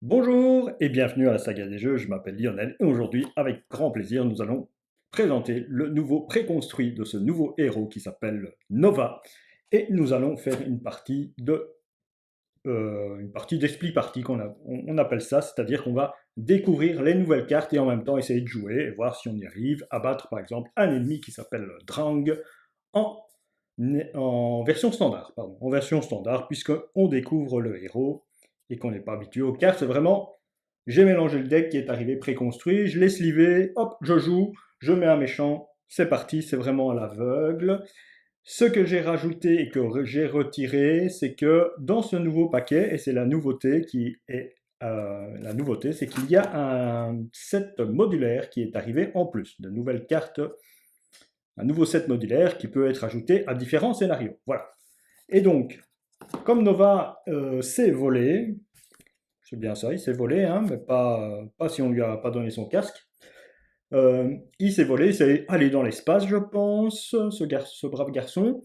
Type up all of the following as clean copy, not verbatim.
Bonjour et bienvenue à la saga des jeux, je m'appelle Lionel et aujourd'hui, avec grand plaisir, nous allons présenter le nouveau préconstruit de ce nouveau héros qui s'appelle Nova et nous allons faire une partie d'expli partie on appelle ça, c'est-à-dire qu'on va découvrir les nouvelles cartes et en même temps essayer de jouer et voir si on y arrive à battre par exemple un ennemi qui s'appelle Drang en, en version standard, puisque on découvre le héros et qu'on n'est pas habitué aux cartes. C'est vraiment, j'ai mélangé le deck qui est arrivé préconstruit, je l'ai slivé, hop, je joue, je mets un méchant, c'est parti, c'est vraiment à l'aveugle. Ce que j'ai rajouté et que j'ai retiré, c'est que dans ce nouveau paquet, et c'est la nouveauté c'est qu'il y a un set modulaire qui est arrivé en plus, de nouvelles cartes, un nouveau set modulaire qui peut être ajouté à différents scénarios. Voilà. Et donc, comme Nova s'est volé, c'est bien ça, il s'est volé, hein, mais pas si on lui a pas donné son casque. Il s'est volé, il s'est allé dans l'espace, je pense, ce brave garçon.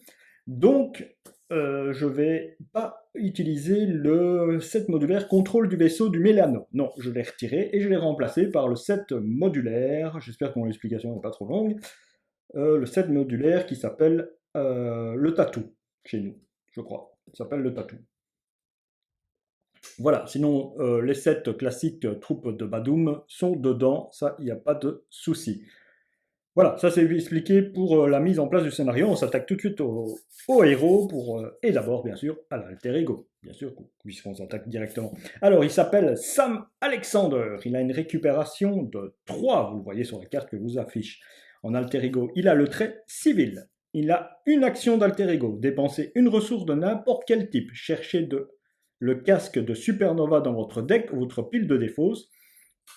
Donc, je vais pas utiliser le set modulaire contrôle du vaisseau du Mélano. Non, je l'ai retiré et je l'ai remplacé par le set modulaire. J'espère que mon explication n'est pas trop longue. Le set modulaire qui s'appelle le tatou chez nous, je crois. Il s'appelle le tatou. Voilà, sinon les sets classiques troupes de Badoum sont dedans, ça, il n'y a pas de souci. Voilà, ça c'est expliqué pour la mise en place du scénario. On s'attaque tout de suite au héros et d'abord, bien sûr, à l'alter ego. Bien sûr, puisqu'on s'attaque directement. Alors, il s'appelle Sam Alexander. Il a une récupération de 3, vous le voyez sur la carte que je vous affiche. En alter ego, il a le trait civil. Il a une action d'alter ego. Dépenser une ressource de n'importe quel type. Cherchez le casque de Supernova dans votre deck ou votre pile de défausse.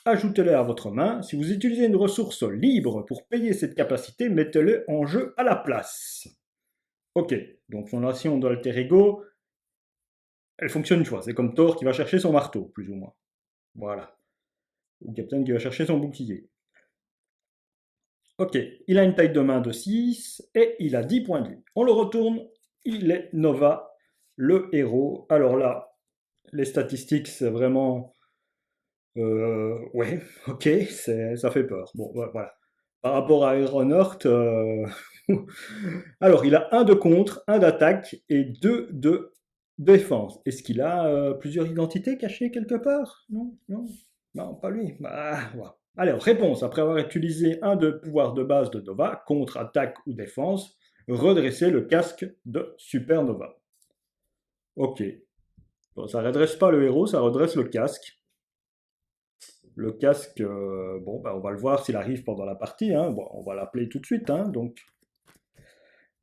Ajoutez-le à votre main. Si vous utilisez une ressource libre pour payer cette capacité, mettez-le en jeu à la place. Ok, donc son action d'alter ego, elle fonctionne une fois. C'est comme Thor qui va chercher son marteau, plus ou moins. Voilà. Ou Captain qui va chercher son bouclier. Ok, il a une taille de main de 6 et il a 10 points de vie. On le retourne, il est Nova, le héros. Alors là, les statistiques, c'est vraiment ouais, ok, ça fait peur. Bon, voilà. Par rapport à Ironheart, alors il a un de contre, un d'attaque et deux de défense. Est-ce qu'il a plusieurs identités cachées quelque part? Non, non, non, pas lui. Ah, voilà. Alors, réponse. Après avoir utilisé un de pouvoir de base de Nova, contre, attaque ou défense, redresser le casque de Supernova. Ok. Bon, ça redresse pas le héros, ça redresse le casque. Le casque, bon, bah, on va le voir s'il arrive pendant la partie, hein. Bon, on va l'appeler tout de suite, hein. Donc,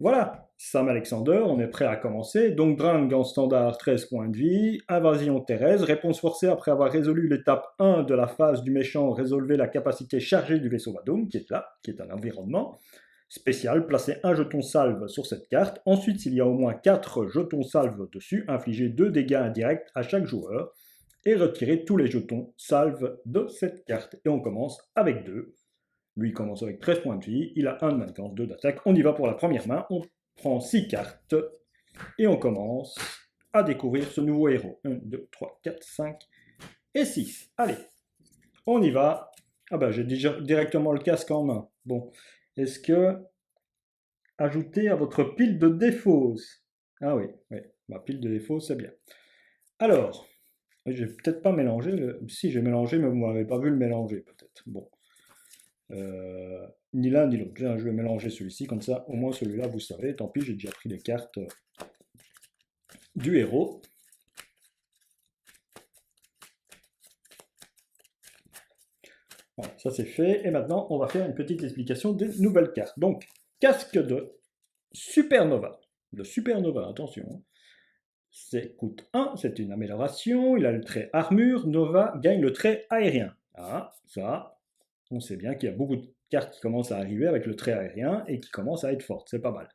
voilà, Sam Alexander, on est prêt à commencer. Donc, Drang en standard, 13 points de vie. Invasion terrestre, réponse forcée après avoir résolu l'étape 1 de la phase du méchant, résolvez la capacité chargée du vaisseau Vadum, qui est là, qui est un environnement spécial. Placez un jeton salve sur cette carte. Ensuite, s'il y a au moins 4 jetons salve dessus, infligez 2 dégâts indirects à chaque joueur et retirer tous les jetons salve de cette carte. Et on commence avec 2. Lui, il commence avec 13 points de vie, il a 1 de manquance, 2 d'attaque. On y va pour la première main, on prend 6 cartes et on commence à découvrir ce nouveau héros. 1, 2, 3, 4, 5 et 6. Allez, on y va. Ah bah j'ai déjà directement le casque en main. Bon, est-ce que ajouter à votre pile de défausse? Ah oui, oui, ma pile de défausse, c'est bien. Alors, j'ai peut-être pas mélangé. Si, j'ai mélangé, mais vous m'avez pas vu le mélanger, peut-être. Bon. Ni l'un ni l'autre. Je vais mélanger celui-ci, comme ça, au moins celui-là, vous savez. Tant pis, j'ai déjà pris les cartes du héros. Voilà, ça c'est fait. Et maintenant, on va faire une petite explication des nouvelles cartes. Donc, casque de Supernova. De Supernova, attention. C'est coûte 1, c'est une amélioration. Il a le trait armure. Nova gagne le trait aérien. Ah, ça, on sait bien qu'il y a beaucoup de cartes qui commencent à arriver avec le trait aérien et qui commencent à être fortes. C'est pas mal.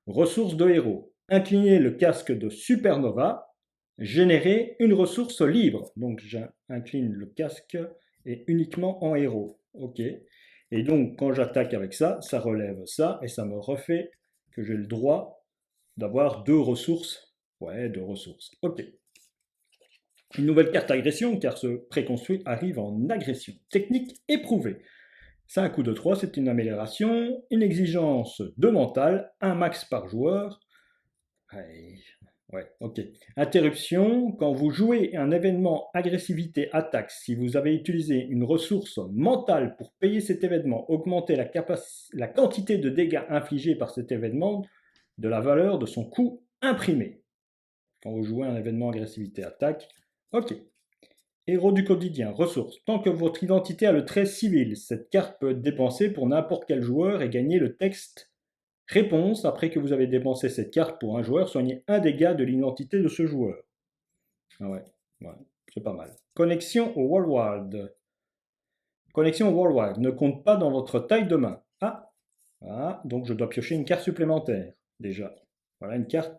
Ressources de héros. Incliner le casque de Supernova. Générer une ressource libre. Donc j'incline le casque et uniquement en héros. Ok. Et donc quand j'attaque avec ça, ça relève ça et ça me refait que j'ai le droit d'avoir 2 ressources. Ouais, 2 ressources. Ok. Une nouvelle carte agression, car ce préconstruit arrive en agression. Technique éprouvée. Ça, un coup de 3, c'est une amélioration. Une exigence de mental, un max par joueur. Ouais, ok. Interruption, quand vous jouez un événement agressivité attaque, si vous avez utilisé une ressource mentale pour payer cet événement, augmentez la quantité de dégâts infligés par cet événement de la valeur de son coût imprimé. Quand vous jouez un événement agressivité attaque, ok. Héros du quotidien, ressources. Tant que votre identité a le trait civil, cette carte peut être dépensée pour n'importe quel joueur et gagner le texte réponse. Après que vous avez dépensé cette carte pour un joueur, soignez un dégât de l'identité de ce joueur. Ah ouais, c'est pas mal. Connexion au Worldwide. Connexion au Worldwide ne compte pas dans votre taille de main. Donc je dois piocher une carte supplémentaire, déjà. Voilà une carte.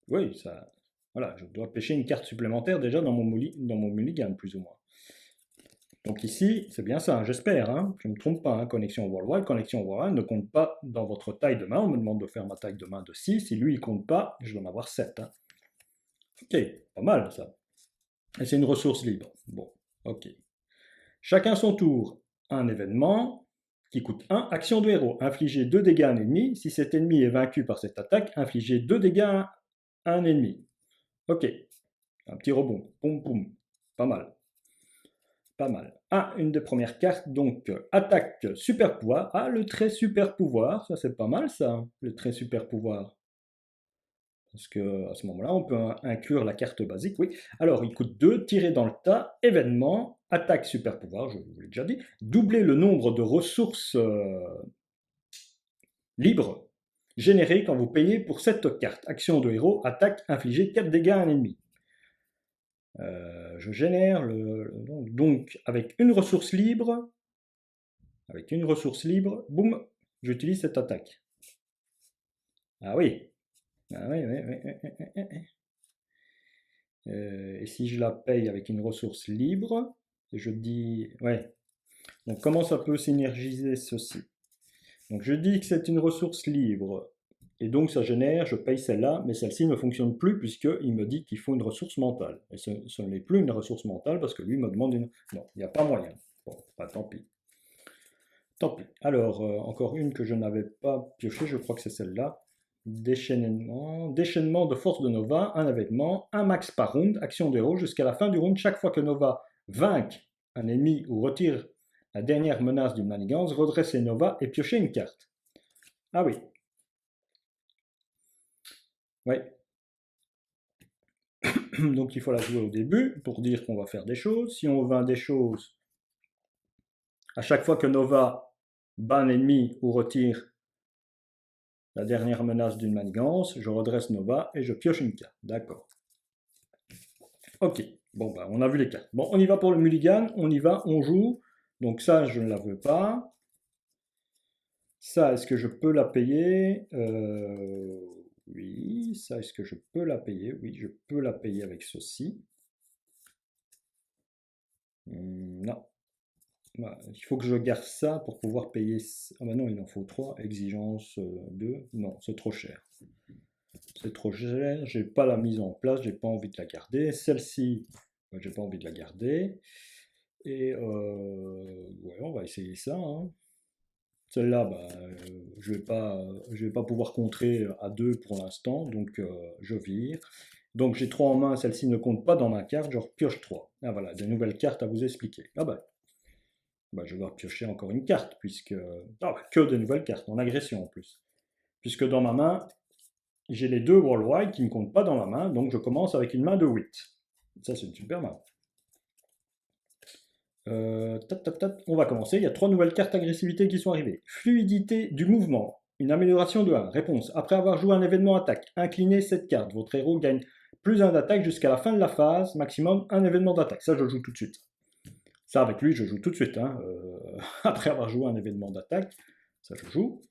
Oui, ça. Voilà, je dois pêcher une carte supplémentaire déjà dans mon mulligan, plus ou moins. Donc ici, c'est bien ça, j'espère, hein, je ne me trompe pas, hein, connexion worldwide. Connexion worldwide ne compte pas dans votre taille de main. On me demande de faire ma taille de main de 6. Si lui, il compte pas, je dois en avoir 7. Hein. Ok, pas mal ça. Et c'est une ressource libre. Bon, ok. Chacun son tour. Un événement qui coûte 1. Action de héros. Infligez 2 dégâts à un ennemi. Si cet ennemi est vaincu par cette attaque, infligez 2 dégâts à un ennemi. Ok. Un petit rebond. Poum poum. Pas mal. Pas mal. Une des premières cartes, donc attaque super pouvoir. Le trait super pouvoir, ça c'est pas mal ça, le trait super pouvoir. Parce que à ce moment-là, on peut inclure la carte basique, oui. Alors, il coûte 2, tirer dans le tas, événement, attaque super pouvoir, je vous l'ai déjà dit. Doubler le nombre de ressources libres générées quand vous payez pour cette carte. Action de héros, attaque, infliger 4 dégâts à un ennemi. Je génère donc avec une ressource libre, boum, j'utilise cette attaque. Ah oui. Et si je la paye avec une ressource libre, je dis, ouais. Donc comment ça peut synergiser ceci? Donc je dis que c'est une ressource libre. Et donc ça génère, je paye celle-là, mais celle-ci ne fonctionne plus puisqu'il me dit qu'il faut une ressource mentale. Et ce n'est plus une ressource mentale parce que lui me demande une... Non, il n'y a pas moyen. Bon, tant pis. Tant pis. Alors, encore une que je n'avais pas piochée, je crois que c'est celle-là. Déchaînement de force de Nova, un événement, un max par round, action d'héros, jusqu'à la fin du round, chaque fois que Nova vainque un ennemi ou retire la dernière menace d'une manigance, redressez Nova et piochez une carte. Ah oui. Ouais. Donc il faut la jouer au début pour dire qu'on va faire des choses. Si on vainc des choses, à chaque fois que Nova bat un ennemi ou retire la dernière menace d'une manigance, je redresse Nova et je pioche une carte. D'accord. Ok. Bon, bah, on a vu les cartes. Bon, on y va pour le mulligan. On y va, on joue. Donc ça, je ne la veux pas. Ça, est-ce que je peux la payer Oui. Ça, est-ce que je peux la payer? Oui, je peux la payer avec ceci. Non. Voilà, il faut que je garde ça pour pouvoir payer... Ah bah non, il en faut 3. Exigence 2. Non, c'est trop cher. C'est trop cher, j'ai pas la mise en place, j'ai pas envie de la garder. Celle-ci, j'ai pas envie de la garder. Et ouais, on va essayer ça. Hein. Celle-là, bah, je vais pas pouvoir contrer à 2 pour l'instant, donc je vire. Donc j'ai 3 en main, celle-ci ne compte pas dans ma carte, je repioche 3. Ah voilà, des nouvelles cartes à vous expliquer. Ah bah je vais repiocher encore une carte, puisque... que de nouvelles cartes, en agression en plus. Puisque dans ma main, j'ai les 2 worldwide qui ne comptent pas dans la main, donc je commence avec une main de 8. Ça, c'est une super main. On va commencer. Il y a 3 nouvelles cartes agressivité qui sont arrivées. Fluidité du mouvement. Une amélioration de 1. Réponse. Après avoir joué un événement attaque, inclinez cette carte. Votre héros gagne plus 1 d'attaque jusqu'à la fin de la phase. Maximum un événement d'attaque. Ça, je joue tout de suite. Ça, avec lui, je joue tout de suite. Hein. Après avoir joué un événement d'attaque, ça, je joue.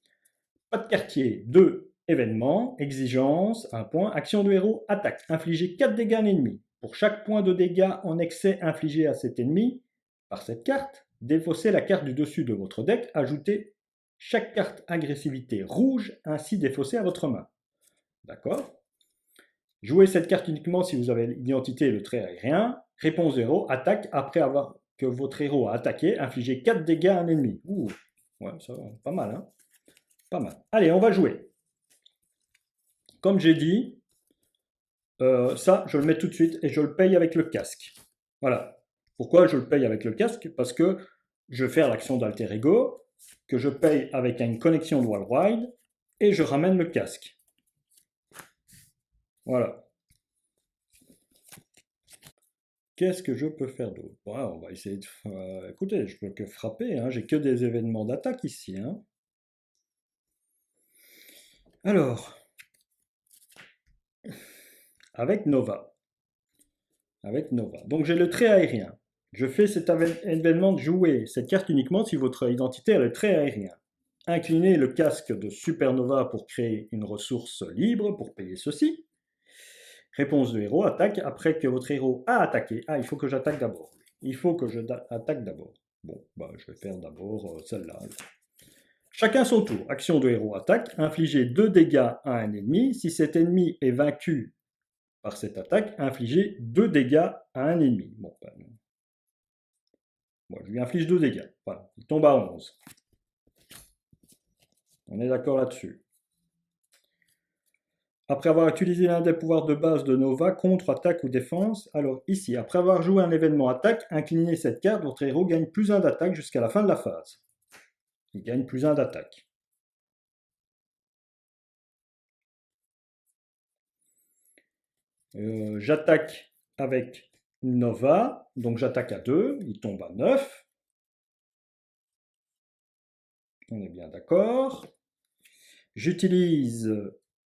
Pas de quartier. 2 événements. Exigence. 1 point. Action de héros. Attaque. Infligez 4 dégâts à un ennemi. Pour chaque point de dégâts en excès infligé à cet ennemi, par cette carte, défaussez la carte du dessus de votre deck, ajoutez chaque carte agressivité rouge ainsi défaussée à votre main. D'accord? Jouez cette carte uniquement si vous avez l'identité et le trait aérien. Réponse de héros, attaque après avoir que votre héros a attaqué, infligez 4 dégâts à un ennemi. Ouh, ouais, ça va, pas mal, hein. Pas mal. Allez, on va jouer. Comme j'ai dit, ça, je le mets tout de suite et je le paye avec le casque. Voilà. Pourquoi je le paye avec le casque? Parce que je vais faire l'action d'alter ego, que je paye avec une connexion de worldwide, et je ramène le casque. Voilà. Qu'est-ce que je peux faire d'autre? Ouais, on va essayer de... écoutez, je peux que frapper, hein. J'ai que des événements d'attaque ici, hein. Alors, avec Nova. Avec Nova. Donc j'ai le trait aérien. Je fais cet événement de jouer cette carte uniquement si votre identité a le trait aérien. Inclinez le casque de Supernova pour créer une ressource libre pour payer ceci. Réponse de héros, attaque après que votre héros a attaqué. Ah, il faut que j'attaque d'abord. Il faut que je attaque d'abord. Bon, bah, je vais faire d'abord celle-là. Chacun son tour. Action de héros, attaque. Infligez 2 dégâts à un ennemi. Si cet ennemi est vaincu par cette attaque, infligez 2 dégâts à un ennemi. Bon, ben, moi, je lui inflige 2 dégâts. Voilà, il tombe à 11. On est d'accord là-dessus. Après avoir utilisé l'un des pouvoirs de base de Nova, contre, attaque ou défense, alors ici, après avoir joué un événement attaque, inclinez cette carte, votre héros gagne plus 1 d'attaque jusqu'à la fin de la phase. Il gagne plus 1 d'attaque. J'attaque avec Nova, donc j'attaque à 2, il tombe à 9. On est bien d'accord. J'utilise,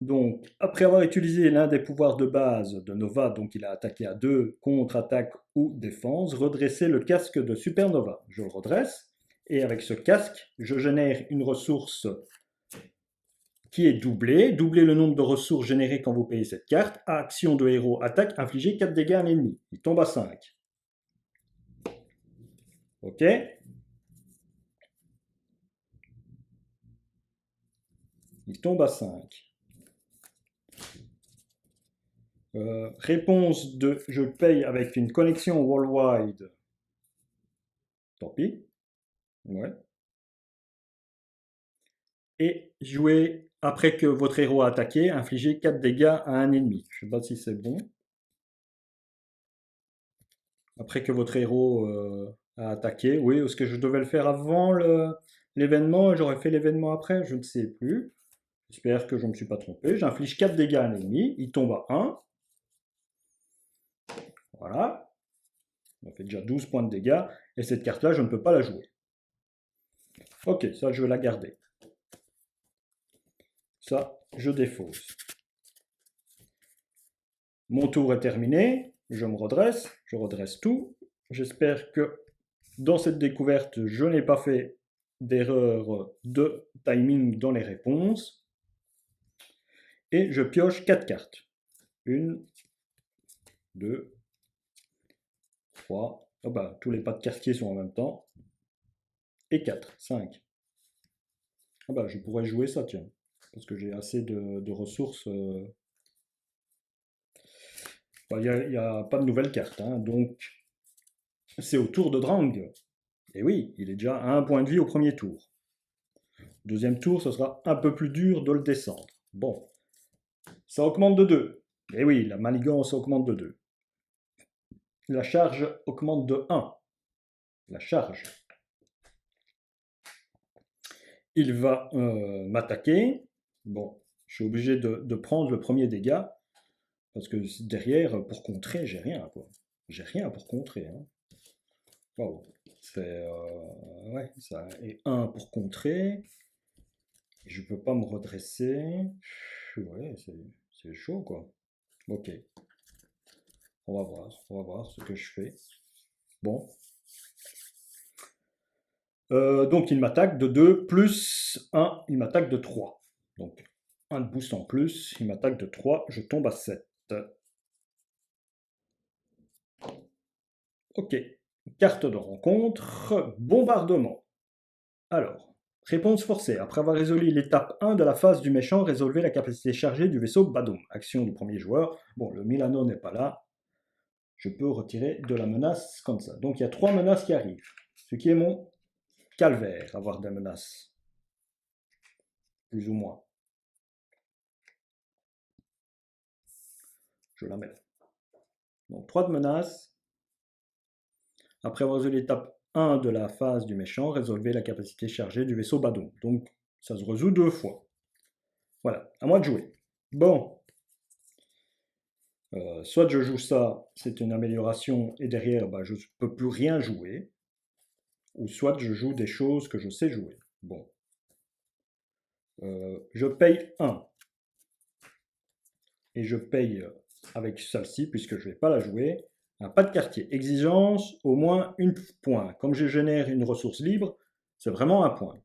donc, après avoir utilisé l'un des pouvoirs de base de Nova, donc il a attaqué à 2, contre-attaque ou défense, redresser le casque de Supernova. Je le redresse, et avec ce casque, je génère une ressource qui est doublée. Doublez le nombre de ressources générées quand vous payez cette carte. Action de héros, attaque, infligez 4 dégâts à un ennemi. Il tombe à 5. Ok. Il tombe à 5. Réponse de je paye avec une connexion worldwide. Tant pis. Ouais. Et jouer après que votre héros a attaqué, infligez 4 dégâts à un ennemi. Je sais pas si c'est bon. Après que votre héros a attaqué. Oui, est-ce que je devais le faire avant l'événement et j'aurais fait l'événement après? Je ne sais plus. J'espère que je ne me suis pas trompé. J'inflige 4 dégâts à un ennemi. Il tombe à 1. Voilà. On fait déjà 12 points de dégâts. Et cette carte-là, je ne peux pas la jouer. Ok, ça, je vais la garder. Ça, je défausse. Mon tour est terminé. Je me redresse. Je redresse tout. J'espère que dans cette découverte, je n'ai pas fait d'erreur de timing dans les réponses. Et je pioche 4 cartes. 1, 2, 3. Oh bah, tous les pas de quartier sont en même temps. Et 4, 5. Ah bah, je pourrais jouer ça, tiens. Parce que j'ai assez de ressources. Bah, il n'y a, pas de nouvelles cartes, hein, donc c'est au tour de Drang. Et oui, il est déjà à 1 point de vie au premier tour. Deuxième tour, ce sera un peu plus dur de le descendre. Bon, ça augmente de 2. Et oui, la manigance augmente de 2. La charge augmente de 1. La charge. Il va m'attaquer. Bon, je suis obligé de prendre le premier dégât. Parce que derrière, pour contrer, j'ai rien, quoi. J'ai rien pour contrer, hein. Wow. C'est... ouais, ça. Et 1 pour contrer. Je peux pas me redresser. Ouais, c'est chaud, quoi. Ok. On va voir ce que je fais. Bon. Donc il m'attaque de 2 plus 1, il m'attaque de 3. Donc 1 de boost en plus, il m'attaque de 3, je tombe à 7. Ok. Carte de rencontre, bombardement. Alors, réponse forcée. Après avoir résolu l'étape 1 de la phase du méchant, résolvez la capacité chargée du vaisseau Badoum. Action du premier joueur. Bon, le Milano n'est pas là. je peux retirer de la menace comme ça. Donc il y a 3 menaces qui arrivent, ce qui est mon calvaire, avoir des menaces, plus ou moins. Je la mets là. Donc 3 de menaces. Après avoir résolu l'étape 1 de la phase du méchant, résolvez la capacité chargée du vaisseau Badoon. Donc ça se résout 2 fois. Voilà, à moi de jouer. Bon. Soit je joue ça, c'est une amélioration, et derrière, bah, je ne peux plus rien jouer. Ou soit je joue des choses que je sais jouer. Bon. Je paye 1. Et je paye avec celle-ci, puisque je ne vais pas la jouer, un pas de quartier. Exigence, au moins 1 point. Comme je génère une ressource libre, c'est vraiment 1 point.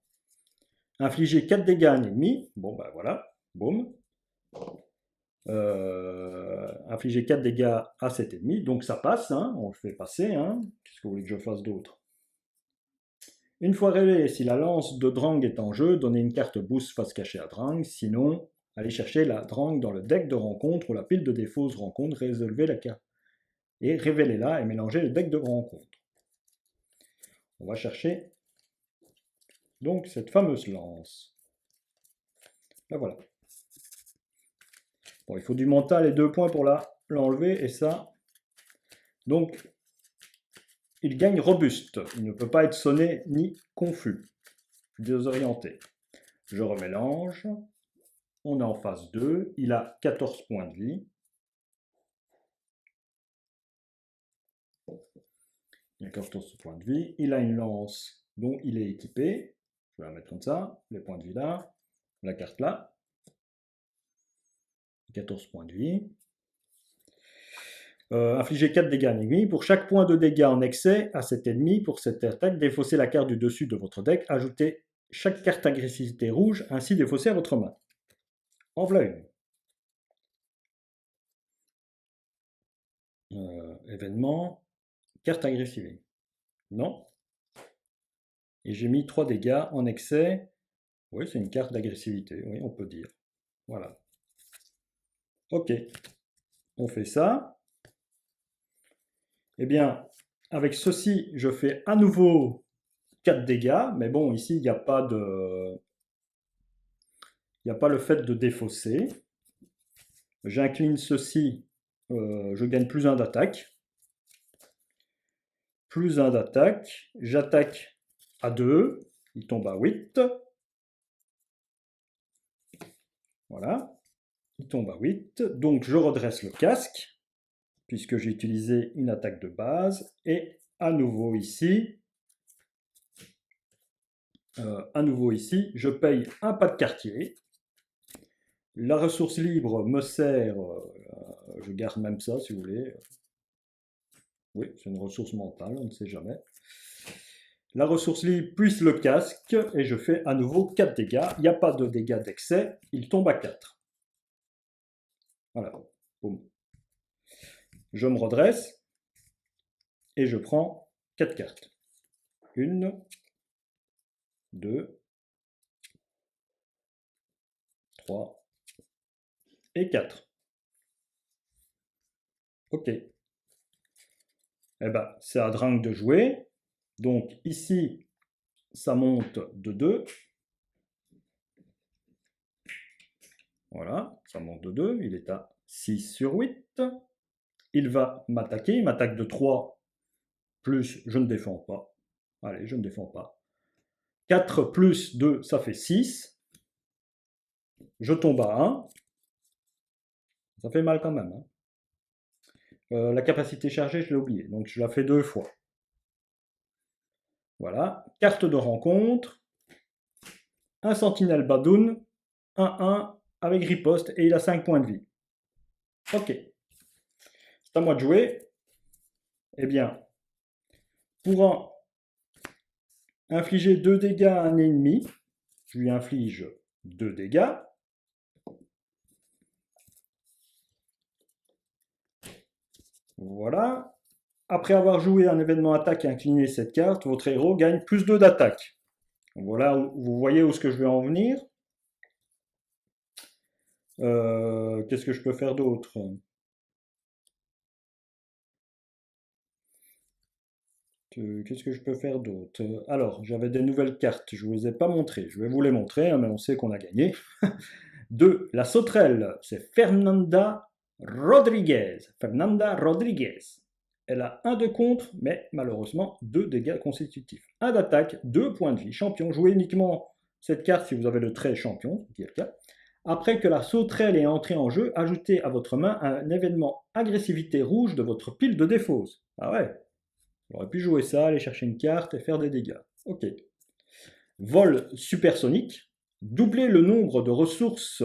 Infliger 4 dégâts à un ennemi. Bon, ben voilà. Boum. Infliger 4 dégâts à cet ennemi. Donc ça passe, hein, on le fait passer. Hein. Qu'est-ce que vous voulez que je fasse d'autre? Une fois révélé, si la lance de Drang est en jeu, donnez une carte boost face cachée à Drang. Sinon, allez chercher la Drang dans le deck de rencontre ou la pile de défausse rencontre, résolvez la carte. Et révélez-la et mélangez le deck de rencontre. On va chercher donc cette fameuse lance. Ben voilà. Bon, il faut du mental et 2 points pour l'enlever, et ça. Donc, il gagne robuste. Il ne peut pas être sonné ni confus, désorienté. Je remélange. On est en phase 2. Il a 14 points de vie. Il a 14 points de vie. Il a une lance dont il est équipé. Je vais la mettre comme ça. Les points de vie là. La carte là. 14 points de vie. Infliger 4 dégâts à un ennemi. Pour chaque point de dégâts en excès à cet ennemi, pour cette attaque, défaussez la carte du dessus de votre deck. Ajoutez chaque carte agressivité rouge ainsi défaussée à votre main. En voilà une. Événement. Carte agressive. Non. Et j'ai mis 3 dégâts en excès. Oui, c'est une carte d'agressivité, oui, on peut dire. Voilà. Ok. On fait ça. Eh bien, avec ceci, je fais à nouveau 4 dégâts. Mais bon, ici, il n'y a pas de... Il n'y a pas le fait de défausser. J'incline ceci. Je gagne plus 1 d'attaque. Plus 1 d'attaque. J'attaque à 2. Il tombe à 8. Voilà. Il tombe à 8. Donc je redresse le casque, puisque j'ai utilisé une attaque de base. Et à nouveau ici, je paye un pas de quartier. La ressource libre me sert, je garde même ça si vous voulez. Oui, c'est une ressource mentale, on ne sait jamais. La ressource libre plus le casque, et je fais à nouveau 4 dégâts. Il n'y a pas de dégâts d'excès, il tombe à 4. Voilà, boum. Je me redresse, et je prends 4 cartes. 1, 2, 3 et 4. Ok. Eh ben, c'est à Drang de jouer. Donc ici, ça monte de 2. Voilà, ça monte de 2. Il est à 6 sur 8. Il va m'attaquer. Il m'attaque de 3. Plus, je ne défends pas. Allez, je ne défends pas. 4 plus 2, ça fait 6. Je tombe à 1. Ça fait mal quand même. Hein. La capacité chargée, je l'ai oublié. Donc je la fais 2 fois. Voilà. Carte de rencontre. Un sentinelle Badoon. 1-1 avec riposte. Et il a 5 points de vie. Ok. C'est à moi de jouer. Eh bien, pour infliger 2 dégâts à un ennemi, je lui inflige 2 dégâts. Voilà. Après avoir joué un événement attaque et incliné cette carte, votre héros gagne plus 2 d'attaque. Voilà, vous voyez où est-ce que je vais en venir. Qu'est-ce que je peux faire d'autre? Qu'est-ce que je peux faire d'autre? Alors, j'avais des nouvelles cartes, je ne vous les ai pas montrées. Je vais vous les montrer, hein, mais on sait qu'on a gagné. 2. La sauterelle, c'est Fernanda Rodriguez. Fernanda Rodriguez. Elle a 1 de contre, mais malheureusement 2 dégâts consécutifs. 1 d'attaque, 2 points de vie. Champion, jouez uniquement cette carte si vous avez le trait champion, ce qui est le cas. Après que la sauterelle est entrée en jeu, ajoutez à votre main un événement agressivité rouge de votre pile de défausse. Ah ouais, j'aurais pu jouer ça, aller chercher une carte et faire des dégâts. Ok. Vol supersonique. Doublez le nombre de ressources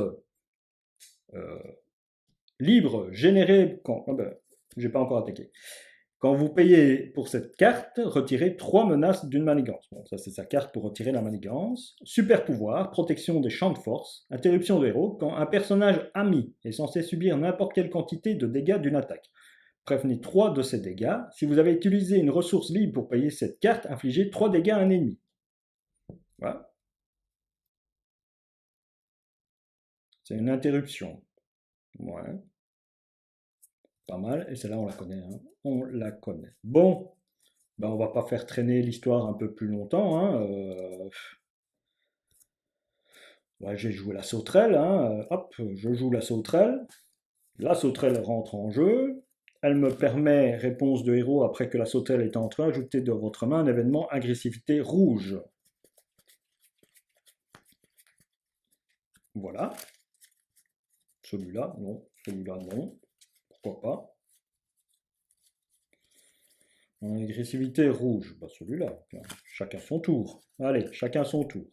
euh, libres générées quand... Ah ben, j'ai pas encore attaqué. Quand vous payez pour cette carte, retirez 3 menaces d'une manigance. Bon, ça c'est sa carte pour retirer la manigance. Super pouvoir, protection des champs de force, interruption de héros. Quand un personnage ami est censé subir n'importe quelle quantité de dégâts d'une attaque, prévenez 3 de ces dégâts. Si vous avez utilisé une ressource libre pour payer cette carte, infligez 3 dégâts à un ennemi. Voilà. C'est une interruption. Ouais. Pas mal. Et celle-là, on la connaît. Hein. On la connaît. Bon, ben, on va pas faire traîner l'histoire un peu plus longtemps. Hein. Ouais, j'ai joué la sauterelle. Hein. Hop, je joue la sauterelle. La sauterelle rentre en jeu. Elle me permet, réponse de héros après que la sauterelle est entrée, ajouter de votre main un événement agressivité rouge. Voilà. Celui-là, non. Celui-là, non. Pourquoi pas? En agressivité rouge, bah celui-là. Chacun son tour. Allez, chacun son tour.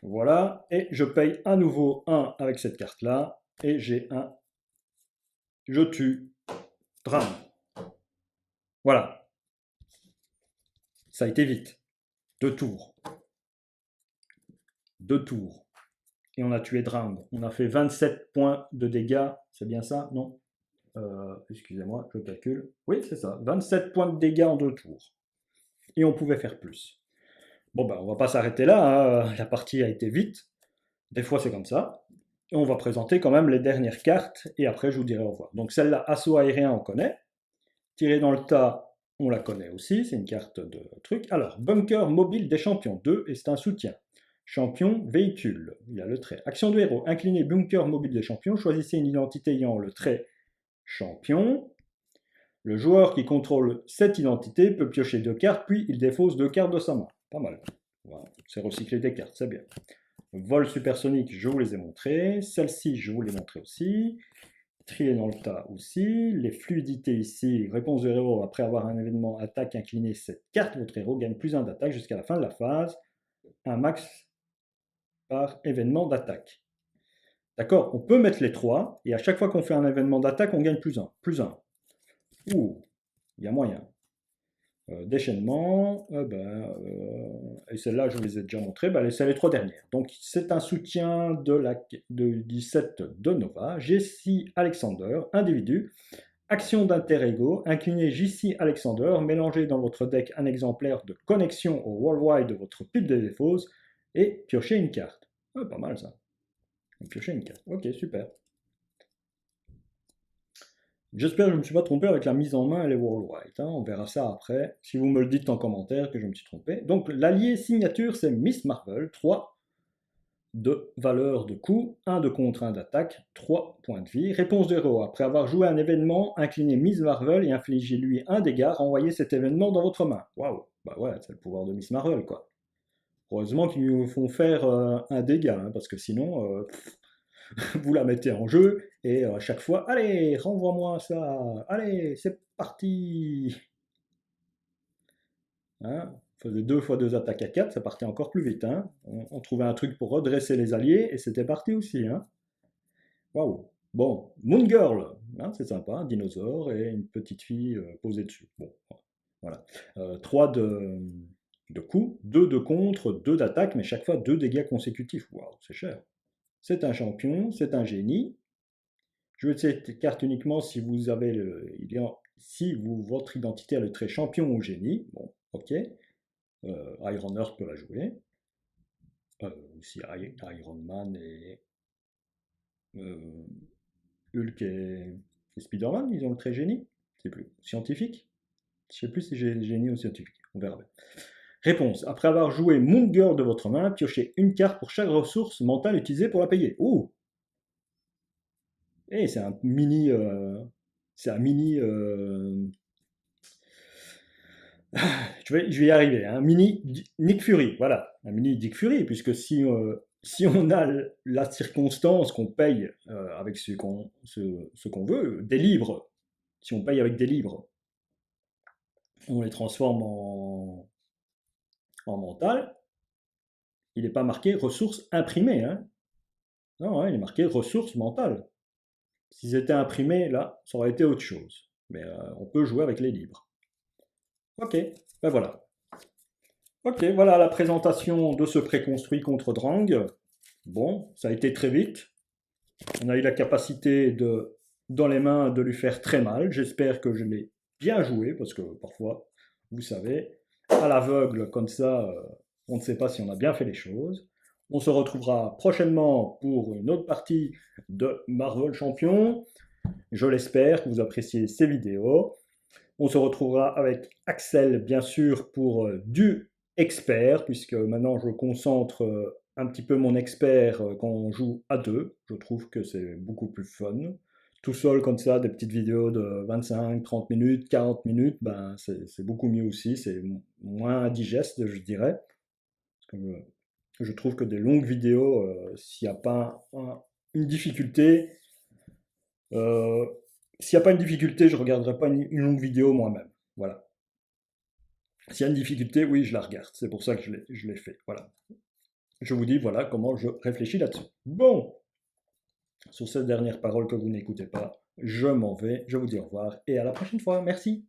Voilà, et je paye à nouveau 1 avec cette carte-là, et j'ai un je tue, drame. Voilà, ça a été vite. 2 tours. 2 tours. Et on a tué Drown. On a fait 27 points de dégâts. C'est bien ça? Non? Excusez-moi, je calcule. Oui, c'est ça. 27 points de dégâts en 2 tours. Et on pouvait faire plus. Bon, ben, on va pas s'arrêter là. Hein. La partie a été vite. Des fois, c'est comme ça. Et on va présenter quand même les dernières cartes. Et après, je vous dirai au revoir. Donc, celle-là, assaut aérien, on connaît. Tirer dans le tas, on la connaît aussi. C'est une carte de truc. Alors, bunker mobile des champions 2. Et c'est un soutien. Champion, véhicule, il y a le trait. Action de héros, inclinez bunker mobile des champions, choisissez une identité ayant le trait champion. Le joueur qui contrôle cette identité peut piocher 2 cartes, puis il défausse 2 cartes de sa main. Pas mal. Voilà. C'est recycler des cartes, c'est bien. Vol supersonique, je vous les ai montrés. Celle-ci, je vous l'ai montré aussi. Trier dans le tas aussi. Les fluidités ici, réponse de héros, après avoir un événement attaque incliné cette carte, votre héros gagne plus 1 d'attaque jusqu'à la fin de la phase. Un max par événement d'attaque. D'accord? On peut mettre les 3, et à chaque fois qu'on fait un événement d'attaque, on gagne plus 1. Plus 1. Ouh, il y a moyen. Déchaînement, et celles-là, je vous les ai déjà montrées, c'est les 3 dernières. Donc, c'est un soutien du set de Nova. Jessie Alexander, individu. Action d'inter-ego, inclinez Jessie Alexander, mélangez dans votre deck un exemplaire de connexion au worldwide de votre pile de défausse, et piochez une carte. Pas mal ça. Piocher une carte. Ok, super. J'espère que je ne me suis pas trompé avec la mise en main et les worldwide. Hein. On verra ça après, si vous me le dites en commentaire que je me suis trompé. Donc l'allié signature, c'est Miss Marvel. 3 de valeur de coup, 1 de contre, 1 d'attaque, 3 points de vie. Réponse de héros. Après avoir joué un événement, inclinez Miss Marvel et infligez-lui un dégât, renvoyez cet événement dans votre main. Waouh, bah ouais, c'est le pouvoir de Miss Marvel, quoi. Heureusement qu'ils nous font faire un dégât, hein, parce que sinon, vous la mettez en jeu, et à chaque fois, allez, renvoie-moi ça, allez, c'est parti. Hein, on faisait 2 fois 2 attaques à 4, ça partait encore plus vite. Hein. On trouvait un truc pour redresser les alliés, et c'était parti aussi. Hein. Waouh. Bon, Moon Girl, hein, c'est sympa, un dinosaure et une petite fille posée dessus. Bon, voilà. 3 de coups, 2 de contre, 2 d'attaque, mais chaque fois 2 dégâts consécutifs. Waouh, c'est cher. C'est un champion, c'est un génie. Je veux cette carte uniquement si vous avez si votre identité a le trait champion ou génie. Bon, ok. Iron Earth peut la jouer. Aussi Iron Man et euh, Hulk et Spider-Man, ils ont le trait génie. C'est plus scientifique. Je sais plus si j'ai génie ou scientifique. On verra bien. Réponse. Après avoir joué Moon Girl de votre main, piochez une carte pour chaque ressource mentale utilisée pour la payer. Ouh. Eh, c'est un mini... c'est un mini... je vais y arriver. Un mini Nick Fury. Voilà. Un mini Nick Fury, puisque si on a la circonstance qu'on paye avec ce qu'on veut, des livres, si on paye avec des livres, on les transforme en mental, il n'est pas marqué ressources imprimées. Hein. Non, hein, il est marqué ressources mentales. S'ils étaient imprimés, là, ça aurait été autre chose. Mais on peut jouer avec les livres. Ok, ben voilà. Ok, voilà la présentation de ce préconstruit contre Drang. Bon, ça a été très vite. On a eu la capacité dans les mains de lui faire très mal. J'espère que je l'ai bien joué, parce que parfois, vous savez, à l'aveugle comme ça, on ne sait pas si on a bien fait les choses. On se retrouvera prochainement pour une autre partie de Marvel Champion. Je l'espère que vous appréciez ces vidéos. On se retrouvera avec Axel, bien sûr, pour du expert, puisque maintenant je concentre un petit peu mon expert quand on joue à deux. Je trouve que c'est beaucoup plus fun. Tout seul comme ça, des petites vidéos de 25, 30 minutes, 40 minutes, ben c'est beaucoup mieux aussi, c'est moins digeste, je dirais. Parce que, je trouve que des longues vidéos, s'il n'y a pas une difficulté, euh, s'il n'y a pas une difficulté, je ne regarderai pas une longue vidéo moi-même. Voilà. S'il y a une difficulté, oui, je la regarde. C'est pour ça que je l'ai fait. Voilà. Je vous dis, voilà comment je réfléchis là-dessus. Bon, sur cette dernière parole que vous n'écoutez pas, je m'en vais. Je vous dis au revoir et à la prochaine fois. Merci.